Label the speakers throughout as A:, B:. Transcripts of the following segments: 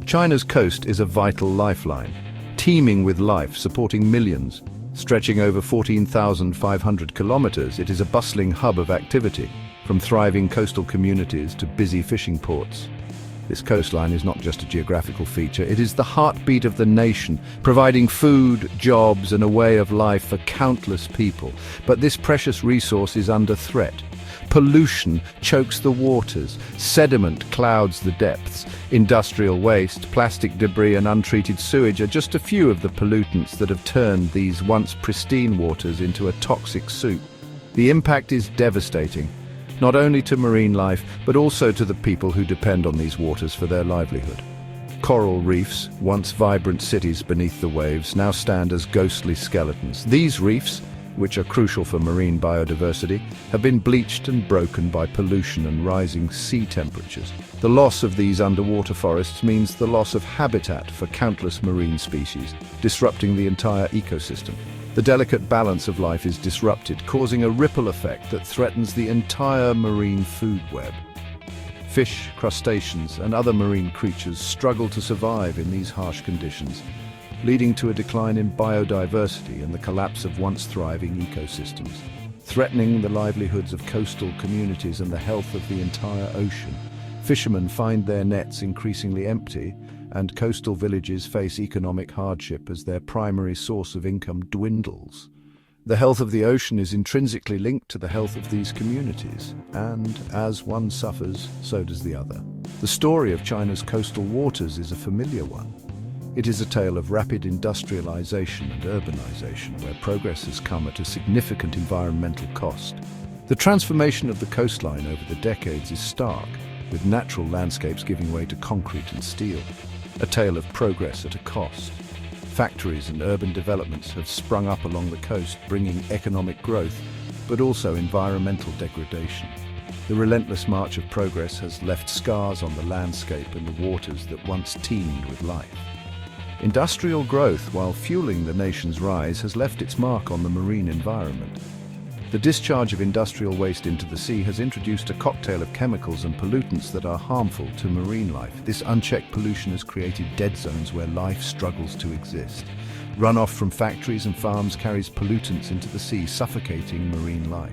A: China's coast is a vital lifeline, teeming with life, supporting millions. Stretching over 14,500 kilometers, it is a bustling hub of activity, from thriving coastal communities to busy fishing ports. This coastline is not just a geographical feature, it is the heartbeat of the nation, providing food, jobs, and a way of life for countless people. But this precious resource is under threat. Pollution chokes the waters, sediment clouds the depths. Industrial waste, plastic debris, and untreated sewage are just a few of the pollutants that have turned these once pristine waters into a toxic soup. The impact is devastating, not only to marine life, but also to the people who depend on these waters for their livelihood. Coral reefs, once vibrant cities beneath the waves, now stand as ghostly skeletons. These reefs, which are crucial for marine biodiversity, have been bleached and broken by pollution and rising sea temperatures. The loss of these underwater forests means the loss of habitat for countless marine species, disrupting the entire ecosystem. The delicate balance of life is disrupted, causing a ripple effect that threatens the entire marine food web. Fish, crustaceans, and other marine creatures struggle to survive in these harsh conditions, leading to a decline in biodiversity and the collapse of once thriving ecosystems, threatening the livelihoods of coastal communities and the health of the entire ocean. Fishermen find their nets increasingly empty, and coastal villages face economic hardship as their primary source of income dwindles. The health of the ocean is intrinsically linked to the health of these communities, and as one suffers, so does the other. The story of China's coastal waters is a familiar one. It is a tale of rapid industrialization and urbanization, where progress has come at a significant environmental cost. The transformation of the coastline over the decades is stark, with natural landscapes giving way to concrete and steel. A tale of progress at a cost. Factories and urban developments have sprung up along the coast, bringing economic growth, but also environmental degradation. The relentless march of progress has left scars on the landscape and the waters that once teemed with life. Industrial growth, while fueling the nation's rise, has left its mark on the marine environment. The discharge of industrial waste into the sea has introduced a cocktail of chemicals and pollutants that are harmful to marine life. This unchecked pollution has created dead zones where life struggles to exist. Runoff from factories and farms carries pollutants into the sea, suffocating marine life.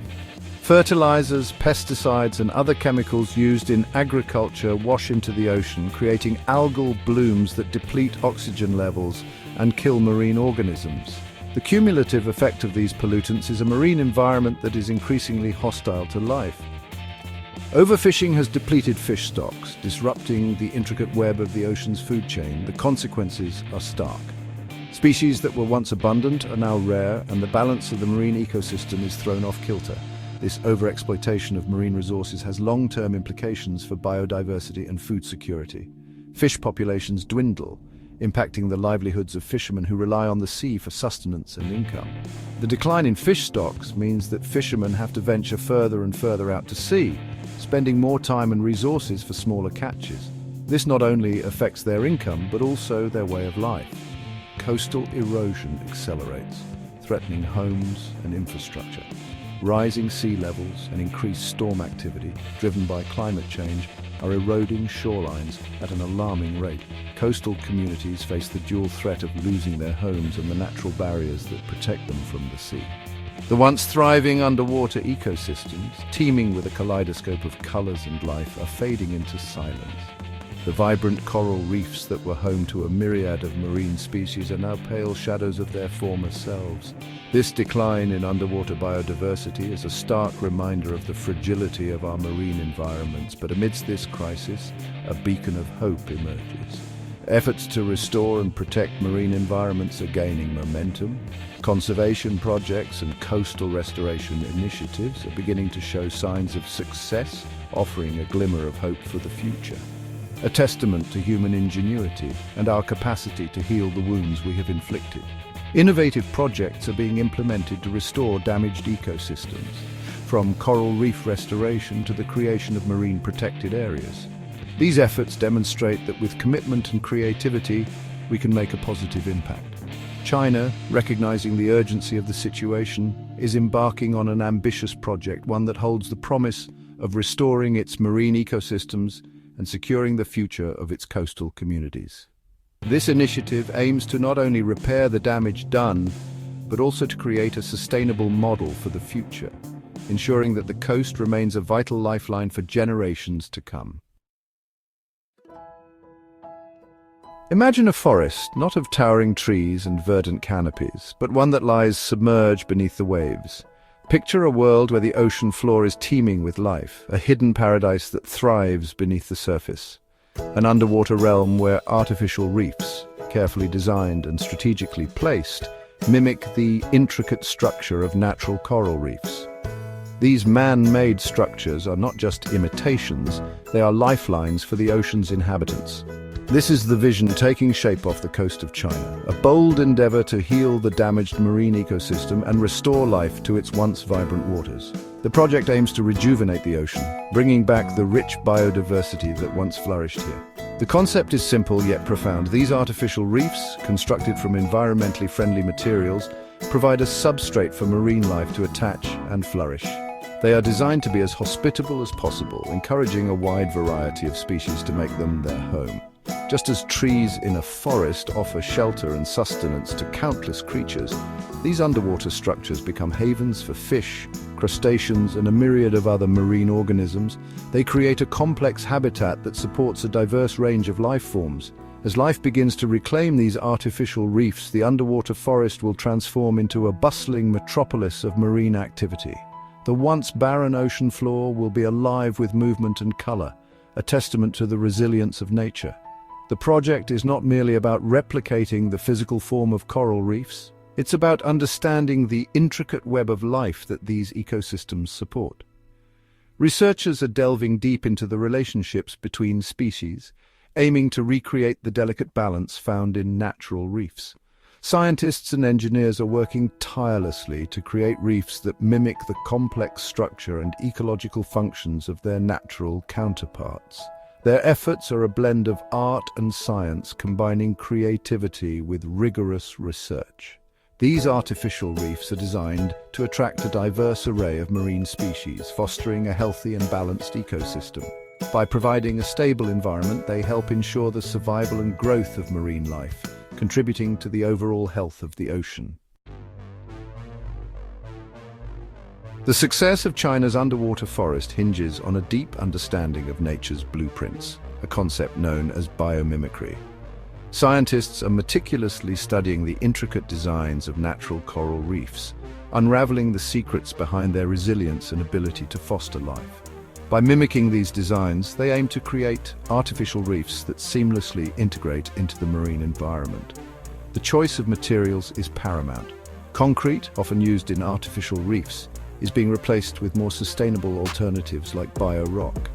A: Fertilizers, pesticides, and other chemicals used in agriculture wash into the ocean, creating algal blooms that deplete oxygen levels and kill marine organisms. The cumulative effect of these pollutants is a marine environment that is increasingly hostile to life. Overfishing has depleted fish stocks, disrupting the intricate web of the ocean's food chain. The consequences are stark. Species that were once abundant are now rare, and the balance of the marine ecosystem is thrown off kilter. This overexploitation of marine resources has long-term implications for biodiversity and food security. Fish populations dwindle, impacting the livelihoods of fishermen who rely on the sea for sustenance and income. The decline in fish stocks means that fishermen have to venture further and further out to sea, spending more time and resources for smaller catches. This not only affects their income, but also their way of life. Coastal erosion accelerates, threatening homes and infrastructure. Rising sea levels and increased storm activity, driven by climate change, are eroding shorelines at an alarming rate. Coastal communities face the dual threat of losing their homes and the natural barriers that protect them from the sea. The once thriving underwater ecosystems, teeming with a kaleidoscope of colors and life, are fading into silence. The vibrant coral reefs that were home to a myriad of marine species are now pale shadows of their former selves. This decline in underwater biodiversity is a stark reminder of the fragility of our marine environments, but amidst this crisis, a beacon of hope emerges. Efforts to restore and protect marine environments are gaining momentum. Conservation projects and coastal restoration initiatives are beginning to show signs of success, offering a glimmer of hope for the future. A testament to human ingenuity and our capacity to heal the wounds we have inflicted. Innovative projects are being implemented to restore damaged ecosystems, from coral reef restoration to the creation of marine protected areas. These efforts demonstrate that with commitment and creativity, we can make a positive impact. China, recognizing the urgency of the situation, is embarking on an ambitious project, one that holds the promise of restoring its marine ecosystems, and securing the future of its coastal communities. This initiative aims to not only repair the damage done, but also to create a sustainable model for the future, ensuring that the coast remains a vital lifeline for generations to come. Imagine a forest, not of towering trees and verdant canopies, but one that lies submerged beneath the waves. Picture a world where the ocean floor is teeming with life, a hidden paradise that thrives beneath the surface. An underwater realm where artificial reefs, carefully designed and strategically placed, mimic the intricate structure of natural coral reefs. These man-made structures are not just imitations, they are lifelines for the ocean's inhabitants. This is the vision taking shape off the coast of China, a bold endeavor to heal the damaged marine ecosystem and restore life to its once vibrant waters. The project aims to rejuvenate the ocean, bringing back the rich biodiversity that once flourished here. The concept is simple yet profound. These artificial reefs, constructed from environmentally friendly materials, provide a substrate for marine life to attach and flourish. They are designed to be as hospitable as possible, encouraging a wide variety of species to make them their home. Just as trees in a forest offer shelter and sustenance to countless creatures, these underwater structures become havens for fish, crustaceans, and a myriad of other marine organisms. They create a complex habitat that supports a diverse range of life forms. As life begins to reclaim these artificial reefs, the underwater forest will transform into a bustling metropolis of marine activity. The once barren ocean floor will be alive with movement and color, a testament to the resilience of nature. The project is not merely about replicating the physical form of coral reefs. It's about understanding the intricate web of life that these ecosystems support. Researchers are delving deep into the relationships between species, aiming to recreate the delicate balance found in natural reefs. Scientists and engineers are working tirelessly to create reefs that mimic the complex structure and ecological functions of their natural counterparts. Their efforts are a blend of art and science, combining creativity with rigorous research. These artificial reefs are designed to attract a diverse array of marine species, fostering a healthy and balanced ecosystem. By providing a stable environment, they help ensure the survival and growth of marine life, contributing to the overall health of the ocean. The success of China's underwater forest hinges on a deep understanding of nature's blueprints, a concept known as biomimicry. Scientists are meticulously studying the intricate designs of natural coral reefs, unraveling the secrets behind their resilience and ability to foster life. By mimicking these designs, they aim to create artificial reefs that seamlessly integrate into the marine environment. The choice of materials is paramount. Concrete, often used in artificial reefs, is being replaced with more sustainable alternatives like bio-rock.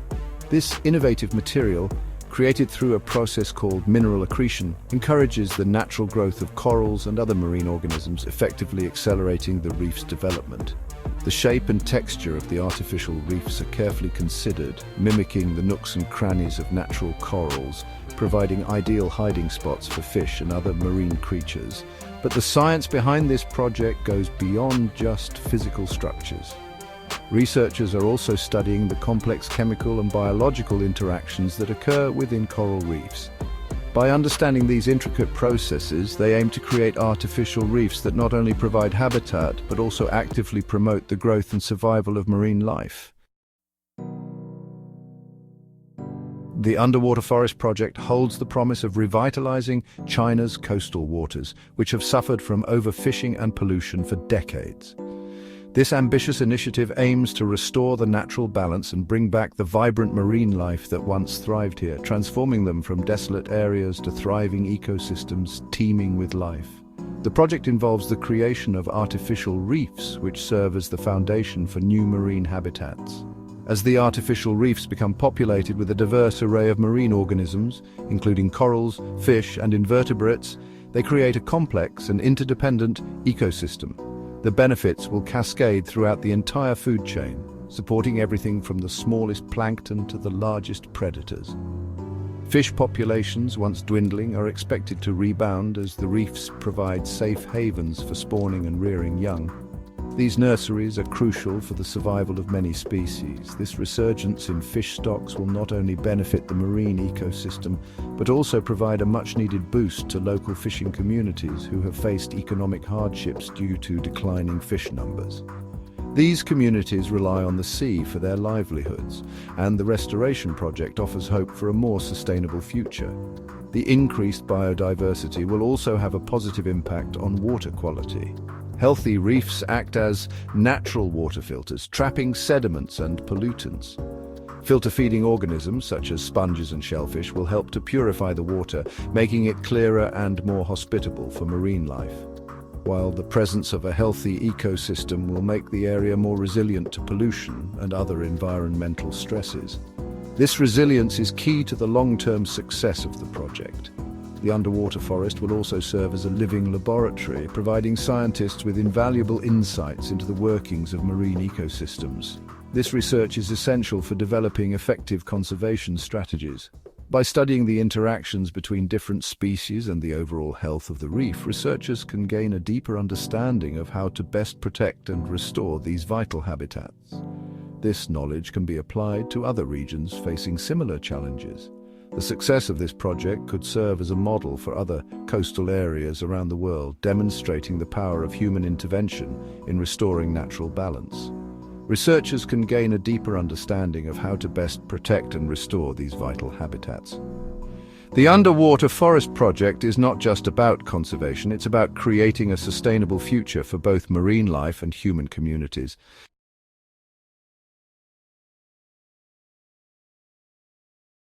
A: This innovative material, created through a process called mineral accretion, encourages the natural growth of corals and other marine organisms, effectively accelerating the reef's development. The shape and texture of the artificial reefs are carefully considered, mimicking the nooks and crannies of natural corals, providing ideal hiding spots for fish and other marine creatures. But the science behind this project goes beyond just physical structures. Researchers are also studying the complex chemical and biological interactions that occur within coral reefs. By understanding these intricate processes, they aim to create artificial reefs that not only provide habitat, but also actively promote the growth and survival of marine life. The Underwater Forest Project holds the promise of revitalizing China's coastal waters, which have suffered from overfishing and pollution for decades. This ambitious initiative aims to restore the natural balance and bring back the vibrant marine life that once thrived here, transforming them from desolate areas to thriving ecosystems teeming with life. The project involves the creation of artificial reefs, which serve as the foundation for new marine habitats. As the artificial reefs become populated with a diverse array of marine organisms, including corals, fish, and invertebrates, they create a complex and interdependent ecosystem. The benefits will cascade throughout the entire food chain, supporting everything from the smallest plankton to the largest predators. Fish populations, once dwindling, are expected to rebound as the reefs provide safe havens for spawning and rearing young. These nurseries are crucial for the survival of many species. This resurgence in fish stocks will not only benefit the marine ecosystem, but also provide a much-needed boost to local fishing communities who have faced economic hardships due to declining fish numbers. These communities rely on the sea for their livelihoods, and the restoration project offers hope for a more sustainable future. The increased biodiversity will also have a positive impact on water quality. Healthy reefs act as natural water filters, trapping sediments and pollutants. Filter-feeding organisms, such as sponges and shellfish, will help to purify the water, making it clearer and more hospitable for marine life. While the presence of a healthy ecosystem will make the area more resilient to pollution and other environmental stresses. This resilience is key to the long-term success of the project. The underwater forest will also serve as a living laboratory, providing scientists with invaluable insights into the workings of marine ecosystems. This research is essential for developing effective conservation strategies. By studying the interactions between different species and the overall health of the reef, researchers can gain a deeper understanding of how to best protect and restore these vital habitats. This knowledge can be applied to other regions facing similar challenges. The success of this project could serve as a model for other coastal areas around the world, demonstrating the power of human intervention in restoring natural balance. Researchers can gain a deeper understanding of how to best protect and restore these vital habitats. The Underwater Forest Project is not just about conservation, it's about creating a sustainable future for both marine life and human communities.